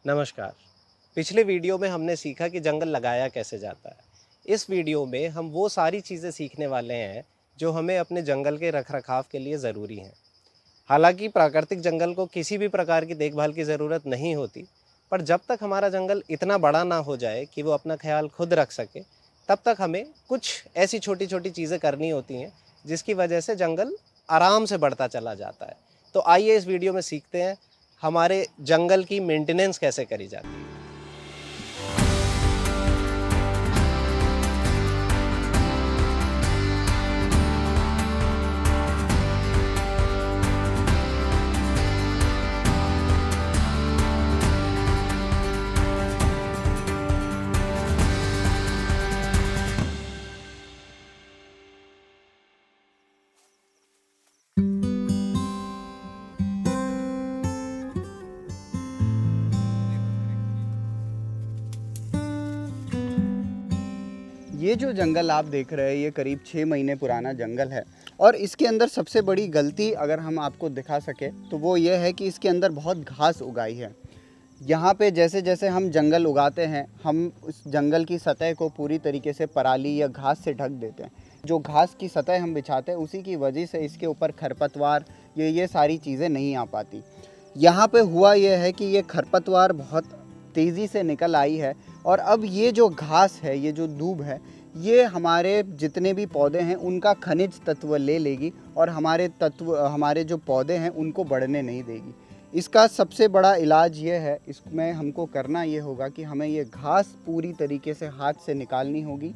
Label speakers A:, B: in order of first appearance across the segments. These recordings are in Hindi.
A: नमस्कार। पिछले वीडियो में हमने सीखा कि जंगल लगाया कैसे जाता है। इस वीडियो में हम वो सारी चीज़ें सीखने वाले हैं जो हमें अपने जंगल के रखरखाव के लिए ज़रूरी हैं। हालांकि प्राकृतिक जंगल को किसी भी प्रकार की देखभाल की ज़रूरत नहीं होती, पर जब तक हमारा जंगल इतना बड़ा ना हो जाए कि वो अपना ख्याल खुद रख सके, तब तक हमें कुछ ऐसी छोटी-छोटी चीज़ें करनी होती हैं, जिसकी वजह से जंगल आराम से बढ़ता चला जाता है। तो आइए इस वीडियो में सीखते हैं, हमारे जंगल की मेंटेनेंस कैसे करी जाती है।
B: ये जो जंगल आप देख रहे हैं ये करीब 6 महीने पुराना जंगल है और इसके अंदर सबसे बड़ी गलती अगर हम आपको दिखा सके तो वो ये है कि इसके अंदर बहुत घास उगाई है। यहाँ पे जैसे जैसे हम जंगल उगाते हैं हम उस जंगल की सतह को पूरी तरीके से पराली या घास से ढक देते हैं। जो घास की सतह हम बिछाते हैं उसी की वजह से इसके ऊपर खरपतवार ये सारी चीज़ें नहीं आ पाती। यहाँ पे हुआ यह है कि ये खरपतवार बहुत तेज़ी से निकल आई है और अब ये जो घास है, ये जो दूब है, ये हमारे जितने भी पौधे हैं उनका खनिज तत्व ले लेगी और हमारे जो पौधे हैं उनको बढ़ने नहीं देगी। इसका सबसे बड़ा इलाज ये है, इसमें हमको करना ये होगा कि हमें ये घास पूरी तरीके से हाथ से निकालनी होगी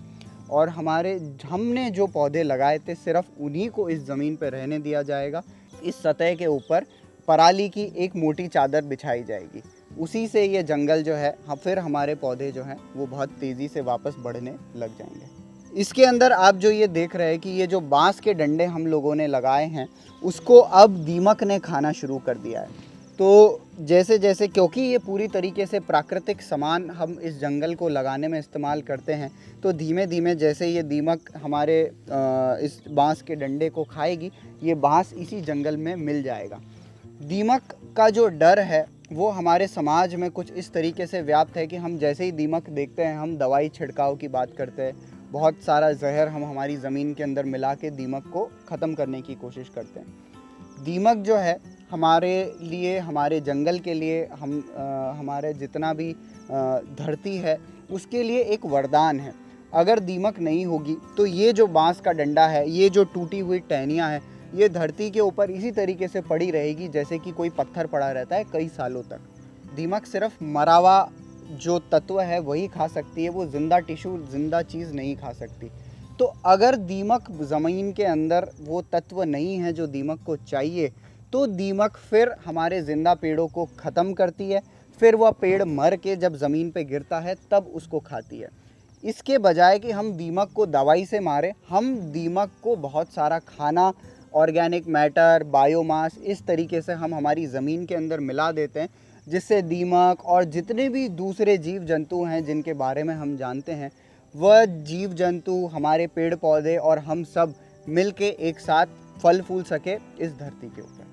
B: और हमने जो पौधे लगाए थे सिर्फ उन्हीं को इस ज़मीन पर रहने दिया जाएगा। इस सतह के ऊपर पराली की एक मोटी चादर बिछाई जाएगी। उसी से ये जंगल जो है फिर हमारे पौधे जो हैं वो बहुत तेज़ी से वापस बढ़ने लग जाएंगे। इसके अंदर आप जो ये देख रहे हैं कि ये जो बांस के डंडे हम लोगों ने लगाए हैं उसको अब दीमक ने खाना शुरू कर दिया है। तो जैसे जैसे क्योंकि ये पूरी तरीके से प्राकृतिक सामान हम इस जंगल को लगाने में इस्तेमाल करते हैं, तो धीमे धीमे जैसे ये दीमक हमारे इस बांस के डंडे को खाएगी, ये बांस इसी जंगल में मिल जाएगा। दीमक का जो डर है वो हमारे समाज में कुछ इस तरीके से व्याप्त है कि हम जैसे ही दीमक देखते हैं हम दवाई छिड़काव की बात करते हैं। बहुत सारा जहर हम हमारी ज़मीन के अंदर मिला के दीमक को ख़त्म करने की कोशिश करते हैं। दीमक जो है हमारे लिए, हमारे जंगल के लिए, हमारे जितना भी धरती है उसके लिए एक वरदान है। अगर दीमक नहीं होगी तो ये जो बांस का डंडा है, ये जो टूटी हुई टहनियाँ हैं, ये धरती के ऊपर इसी तरीके से पड़ी रहेगी जैसे कि कोई पत्थर पड़ा रहता है कई सालों तक। दीमक सिर्फ मरा हुआ जो तत्व है वही खा सकती है, वो जिंदा टिश्यू, जिंदा चीज़ नहीं खा सकती। तो अगर दीमक ज़मीन के अंदर वो तत्व नहीं है जो दीमक को चाहिए, तो दीमक फिर हमारे ज़िंदा पेड़ों को ख़त्म करती है। फिर वह पेड़ मर के जब ज़मीन पे गिरता है तब उसको खाती है। इसके बजाय कि हम दीमक को दवाई से मारें, हम दीमक को बहुत सारा खाना, ऑर्गेनिक मैटर, बायोमास, इस तरीके से हम हमारी ज़मीन के अंदर मिला देते हैं, जिससे दीमक और जितने भी दूसरे जीव जंतु हैं जिनके बारे में हम जानते हैं, वह जीव जंतु, हमारे पेड़ पौधे और हम सब मिल के एक साथ फल फूल सके इस धरती के ऊपर।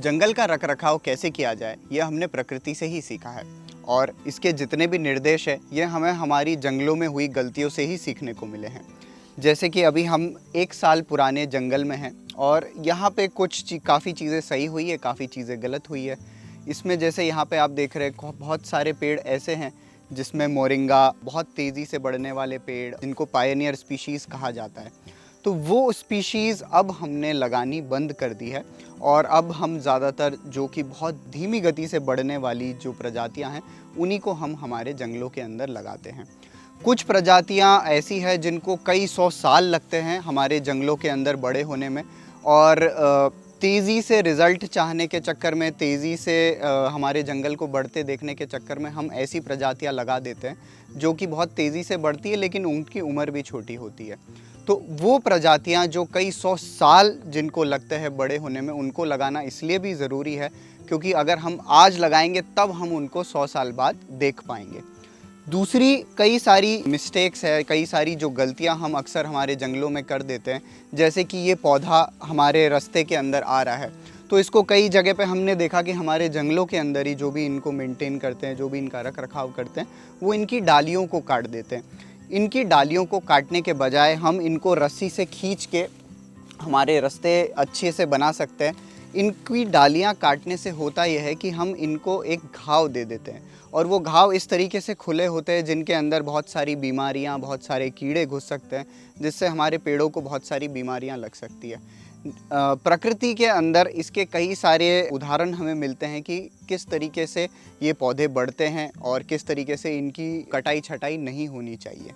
B: जंगल का रखरखाव कैसे किया जाए यह हमने प्रकृति से ही सीखा है और इसके जितने भी निर्देश हैं ये हमें हमारी जंगलों में हुई गलतियों से ही सीखने को मिले हैं। जैसे कि अभी हम 1 साल पुराने जंगल में हैं और यहाँ पे काफ़ी चीज़ें सही हुई है, काफ़ी चीज़ें गलत हुई है। इसमें जैसे यहाँ पे आप देख रहे हैं बहुत सारे पेड़ ऐसे हैं जिसमें मोरिंगा, बहुत तेज़ी से बढ़ने वाले पेड़ जिनको पायनियर स्पीशीज़ कहा जाता है, तो वो स्पीशीज़ अब हमने लगानी बंद कर दी है और अब हम ज़्यादातर जो कि बहुत धीमी गति से बढ़ने वाली जो प्रजातियाँ हैं उन्हीं को हम हमारे जंगलों के अंदर लगाते हैं। कुछ प्रजातियां ऐसी हैं जिनको कई 100 साल लगते हैं हमारे जंगलों के अंदर बड़े होने में और तेज़ी से रिज़ल्ट चाहने के चक्कर में, तेज़ी से हमारे जंगल को बढ़ते देखने के चक्कर में हम ऐसी प्रजातियां लगा देते हैं जो कि बहुत तेज़ी से बढ़ती है लेकिन उनकी उम्र भी छोटी होती है। तो वो प्रजातियां जो कई 100 साल जिनको लगते हैं बड़े होने में, उनको लगाना इसलिए भी ज़रूरी है क्योंकि अगर हम आज लगाएंगे तब हम उनको 100 साल बाद देख पाएंगे। दूसरी कई सारी मिस्टेक्स है, कई सारी जो गलतियां हम अक्सर हमारे जंगलों में कर देते हैं, जैसे कि ये पौधा हमारे रास्ते के अंदर आ रहा है तो इसको कई जगह पे हमने देखा कि हमारे जंगलों के अंदर ही जो भी इनको मेंटेन करते हैं, जो भी इनका रख रखाव करते हैं, वो इनकी डालियों को काट देते हैं। इनकी डालियों को काटने के बजाय हम इनको रस्सी से खींच के हमारे रास्ते अच्छे से बना सकते हैं। इनकी डालियाँ काटने से होता यह है कि हम इनको एक घाव दे देते हैं, और वो घाव इस तरीके से खुले होते हैं जिनके अंदर बहुत सारी बीमारियां, बहुत सारे कीड़े घुस सकते हैं, जिससे हमारे पेड़ों को बहुत सारी बीमारियां लग सकती है। प्रकृति के अंदर इसके कई सारे उदाहरण हमें मिलते हैं कि किस तरीके से ये पौधे बढ़ते हैं और किस तरीके से इनकी कटाई छटाई नहीं होनी चाहिए।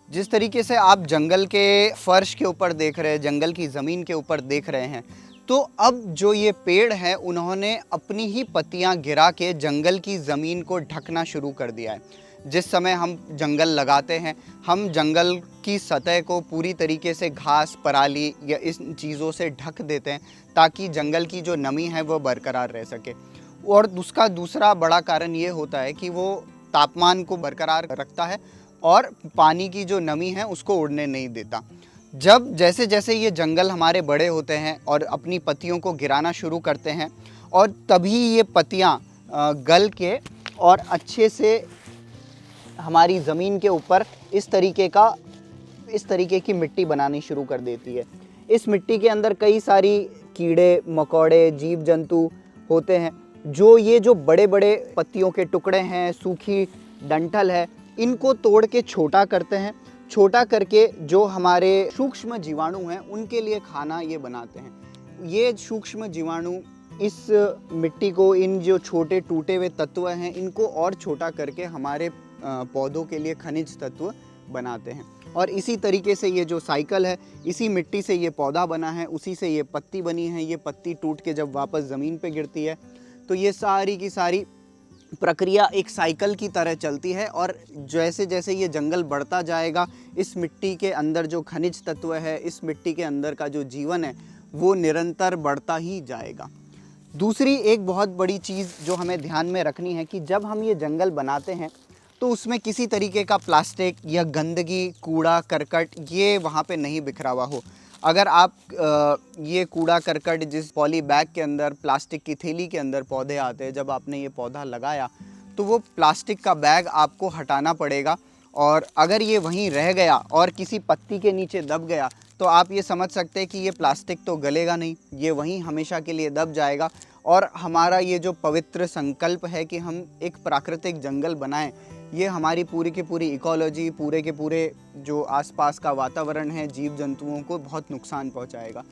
B: जिस तरीके से आप जंगल के फर्श के ऊपर देख रहे हैं, जंगल की ज़मीन के ऊपर देख रहे हैं, तो अब जो ये पेड़ हैं उन्होंने अपनी ही पत्तियां गिरा के जंगल की ज़मीन को ढकना शुरू कर दिया है। जिस समय हम जंगल लगाते हैं, हम जंगल की सतह को पूरी तरीके से घास, पराली या इस चीज़ों से ढक देते हैं ताकि जंगल की जो नमी है वो बरकरार रह सके। और उसका दूसरा बड़ा कारण ये होता है कि वो तापमान को बरकरार रखता है और पानी की जो नमी है उसको उड़ने नहीं देता। जब जैसे जैसे ये जंगल हमारे बड़े होते हैं और अपनी पत्तियों को गिराना शुरू करते हैं, और तभी ये पत्तियां गल के और अच्छे से हमारी ज़मीन के ऊपर इस तरीके की मिट्टी बनानी शुरू कर देती है। इस मिट्टी के अंदर कई सारी कीड़े मकोड़े, जीव जंतु होते हैं, जो ये जो बड़े बड़े पत्तियों के टुकड़े हैं, सूखी डंठल है, इनको तोड़ के छोटा करते हैं। छोटा करके जो हमारे सूक्ष्म जीवाणु हैं उनके लिए खाना ये बनाते हैं। ये सूक्ष्म जीवाणु इस मिट्टी को, इन जो छोटे टूटे हुए तत्व हैं, इनको और छोटा करके हमारे पौधों के लिए खनिज तत्व बनाते हैं। और इसी तरीके से ये जो साइकिल है, इसी मिट्टी से ये पौधा बना है, उसी से ये पत्ती बनी है। ये पत्ती टूट के जब वापस ज़मीन पे गिरती है तो ये सारी की सारी प्रक्रिया एक साइकिल की तरह चलती है। और जैसे जैसे ये जंगल बढ़ता जाएगा, इस मिट्टी के अंदर जो खनिज तत्व है, इस मिट्टी के अंदर का जो जीवन है, वो निरंतर बढ़ता ही जाएगा। दूसरी एक बहुत बड़ी चीज़ जो हमें ध्यान में रखनी है कि जब हम ये जंगल बनाते हैं तो उसमें किसी तरीके का प्लास्टिक या गंदगी, कूड़ा करकट ये वहाँ पे नहीं बिखरा हुआ हो। अगर आप ये कूड़ा करकट जिस पॉली बैग के अंदर, प्लास्टिक की थैली के अंदर पौधे आते हैं, जब आपने ये पौधा लगाया तो वो प्लास्टिक का बैग आपको हटाना पड़ेगा। और अगर ये वहीं रह गया और किसी पत्ती के नीचे दब गया तो आप ये समझ सकते हैं कि ये प्लास्टिक तो गलेगा नहीं, ये वहीं हमेशा के लिए दब जाएगा। और हमारा ये जो पवित्र संकल्प है कि हम एक प्राकृतिक जंगल बनाएं, ये हमारी पूरी की पूरी इकोलॉजी, पूरे के पूरे जो आसपास का वातावरण है, जीव जंतुओं को बहुत नुकसान पहुंचाएगा।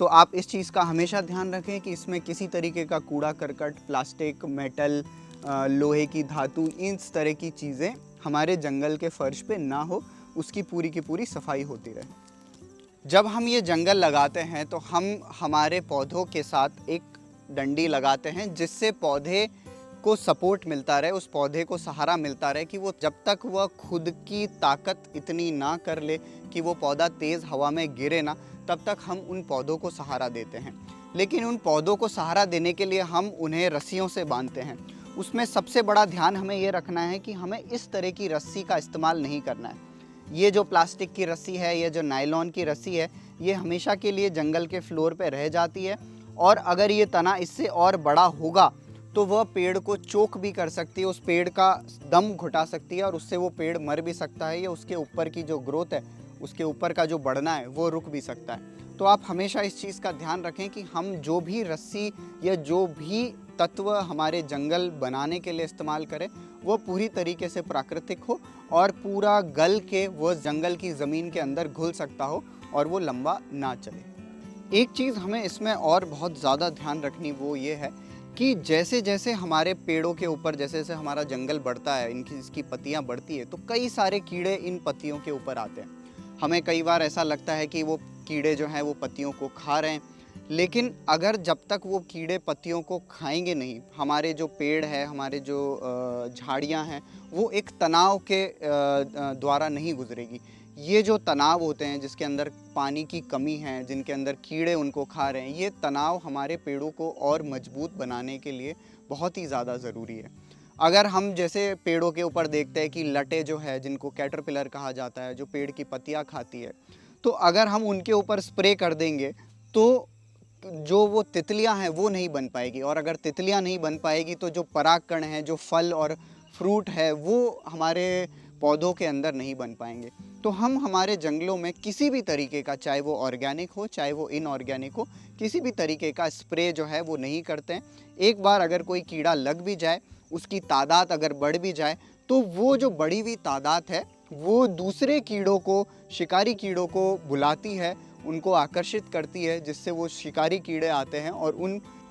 B: तो आप इस चीज़ का हमेशा ध्यान रखें कि इसमें किसी तरीके का कूड़ा करकट, प्लास्टिक, मेटल, लोहे की धातु, इस तरह की चीज़ें हमारे जंगल के फर्श पे ना हो, उसकी पूरी की पूरी सफाई होती रहे। जब हम ये जंगल लगाते हैं तो हम हमारे पौधों के साथ एक डंडी लगाते हैं जिससे पौधे को सपोर्ट मिलता रहे, उस पौधे को सहारा मिलता रहे कि वो जब तक वह खुद की ताकत इतनी ना कर ले कि वो पौधा तेज़ हवा में गिरे ना, तब तक हम उन पौधों को सहारा देते हैं। लेकिन उन पौधों को सहारा देने के लिए हम उन्हें रस्सियों से बांधते हैं। उसमें सबसे बड़ा ध्यान हमें ये रखना है कि हमें इस तरह की रस्सी का इस्तेमाल नहीं करना है। ये जो प्लास्टिक की रस्सी है, ये जो नायलॉन की रस्सी है, ये हमेशा के लिए जंगल के फ्लोर पे रह जाती है। और अगर ये तना इससे और बड़ा होगा तो वह पेड़ को चोक भी कर सकती है, उस पेड़ का दम घुटा सकती है और उससे वो पेड़ मर भी सकता है, या उसके ऊपर की जो ग्रोथ है, उसके ऊपर का जो बढ़ना है, वो रुक भी सकता है। तो आप हमेशा इस चीज़ का ध्यान रखें कि हम जो भी रस्सी या जो भी तत्व हमारे जंगल बनाने के लिए इस्तेमाल करें, वो पूरी तरीके से प्राकृतिक हो और पूरा गल के वो जंगल की ज़मीन के अंदर घुल सकता हो और वो लंबा ना चले। एक चीज़ हमें इसमें और बहुत ज़्यादा ध्यान रखनी वो ये है कि जैसे जैसे हमारे पेड़ों के ऊपर, जैसे जैसे हमारा जंगल बढ़ता है, इसकी पत्तियां बढ़ती है, तो कई सारे कीड़े इन पत्तियों के ऊपर आते हैं। हमें कई बार ऐसा लगता है कि वो कीड़े जो हैं वो पत्तियों को खा रहे हैं, लेकिन अगर जब तक वो कीड़े पत्तियों को खाएंगे नहीं, हमारे जो पेड़ है, हमारे जो झाड़ियाँ हैं, वो एक तनाव के द्वारा नहीं गुजरेगी। ये जो तनाव होते हैं जिसके अंदर पानी की कमी है, जिनके अंदर कीड़े उनको खा रहे हैं, ये तनाव हमारे पेड़ों को और मजबूत बनाने के लिए बहुत ही ज़्यादा ज़रूरी है। अगर हम जैसे पेड़ों के ऊपर देखते हैं कि लटे जो है, जिनको कैटरपिलर कहा जाता है, जो पेड़ की पत्तियाँ खाती है, तो अगर हम उनके ऊपर स्प्रे कर देंगे तो जो वो तितलियां हैं वो नहीं बन पाएगी, और अगर तितलियां नहीं बन पाएगी तो जो परागकण है, जो फल और फ्रूट है, वो हमारे पौधों के अंदर नहीं बन पाएंगे। तो हम हमारे जंगलों में किसी भी तरीके का, चाहे वो ऑर्गेनिक हो चाहे वो इनऑर्गेनिक हो, किसी भी तरीके का स्प्रे जो है वो नहीं करते हैं। एक बार अगर कोई कीड़ा लग भी जाए, उसकी तादाद अगर बढ़ भी जाए, तो वो जो बढ़ी हुई तादाद है वो दूसरे कीड़ों को, शिकारी कीड़ों को बुलाती है, उनको आकर्षित करती है, जिससे वो शिकारी कीड़े आते हैं और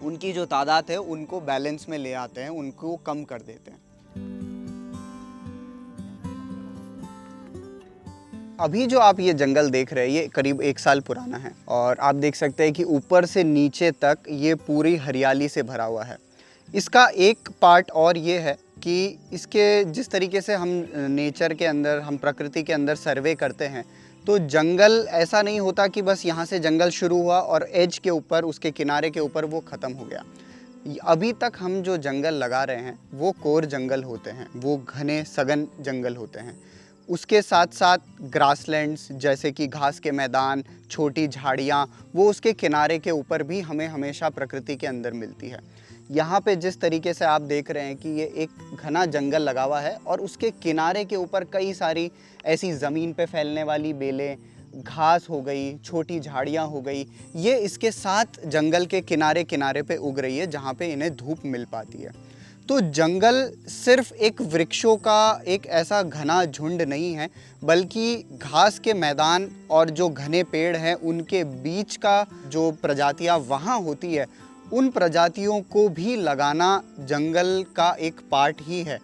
B: उनकी जो तादाद है उनको बैलेंस में ले आते हैं, उनको कम कर देते हैं। अभी जो आप ये जंगल देख रहे हैं ये करीब 1 साल पुराना है, और आप देख सकते हैं कि ऊपर से नीचे तक ये पूरी हरियाली से भरा हुआ है। इसका एक पार्ट और ये है कि इसके जिस तरीके से हम नेचर के अंदर, हम प्रकृति के अंदर सर्वे करते हैं, तो जंगल ऐसा नहीं होता कि बस यहाँ से जंगल शुरू हुआ और एज के ऊपर, उसके किनारे के ऊपर वो ख़त्म हो गया। अभी तक हम जो जंगल लगा रहे हैं वो कोर जंगल होते हैं, वो घने सघन जंगल होते हैं। उसके साथ साथ ग्रासलैंड्स जैसे कि घास के मैदान, छोटी झाड़ियाँ, वो उसके किनारे के ऊपर भी हमें हमेशा प्रकृति के अंदर मिलती है। यहाँ पे जिस तरीके से आप देख रहे हैं कि ये एक घना जंगल लगा हुआ है और उसके किनारे के ऊपर कई सारी ऐसी ज़मीन पे फैलने वाली बेलें, घास हो गई, छोटी झाड़ियाँ हो गई, ये इसके साथ जंगल के किनारे किनारे पे उग रही है जहाँ पे इन्हें धूप मिल पाती है। तो जंगल सिर्फ एक वृक्षों का एक ऐसा घना झुंड नहीं है, बल्कि घास के मैदान और जो घने पेड़ हैं उनके बीच का जो प्रजातियाँ वहाँ होती है, उन प्रजातियों को भी लगाना जंगल का एक पार्ट ही है।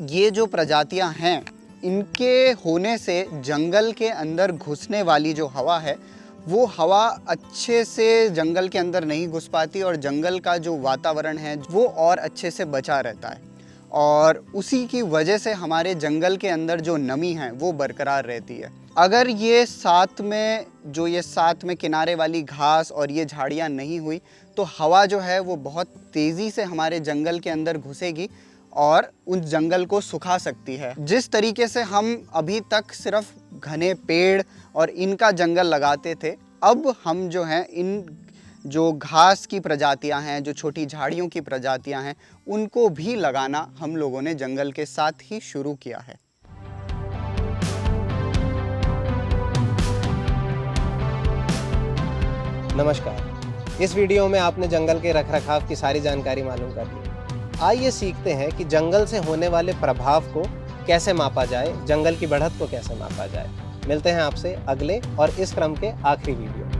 B: ये जो प्रजातियाँ हैं, इनके होने से जंगल के अंदर घुसने वाली जो हवा है, वो हवा अच्छे से जंगल के अंदर नहीं घुस पाती और जंगल का जो वातावरण है वो और अच्छे से बचा रहता है, और उसी की वजह से हमारे जंगल के अंदर जो नमी है वो बरकरार रहती है। अगर ये साथ में किनारे वाली घास और ये झाड़ियाँ नहीं हुई तो हवा जो है वो बहुत तेज़ी से हमारे जंगल के अंदर घुसेगी और उस जंगल को सुखा सकती है। जिस तरीके से हम अभी तक सिर्फ घने पेड़ और इनका जंगल लगाते थे, अब हम जो हैं इन जो घास की प्रजातियां हैं, जो छोटी झाड़ियों की प्रजातियां हैं, उनको भी लगाना हम लोगों ने जंगल के साथ ही शुरू किया है।
A: नमस्कार। इस वीडियो में आपने जंगल के रखरखाव की सारी जानकारी मालूम कर ली। आइए सीखते हैं कि जंगल से होने वाले प्रभाव को कैसे मापा जाए, जंगल की बढ़त को कैसे मापा जाए। मिलते हैं आपसे अगले और इस क्रम के आखिरी वीडियो में।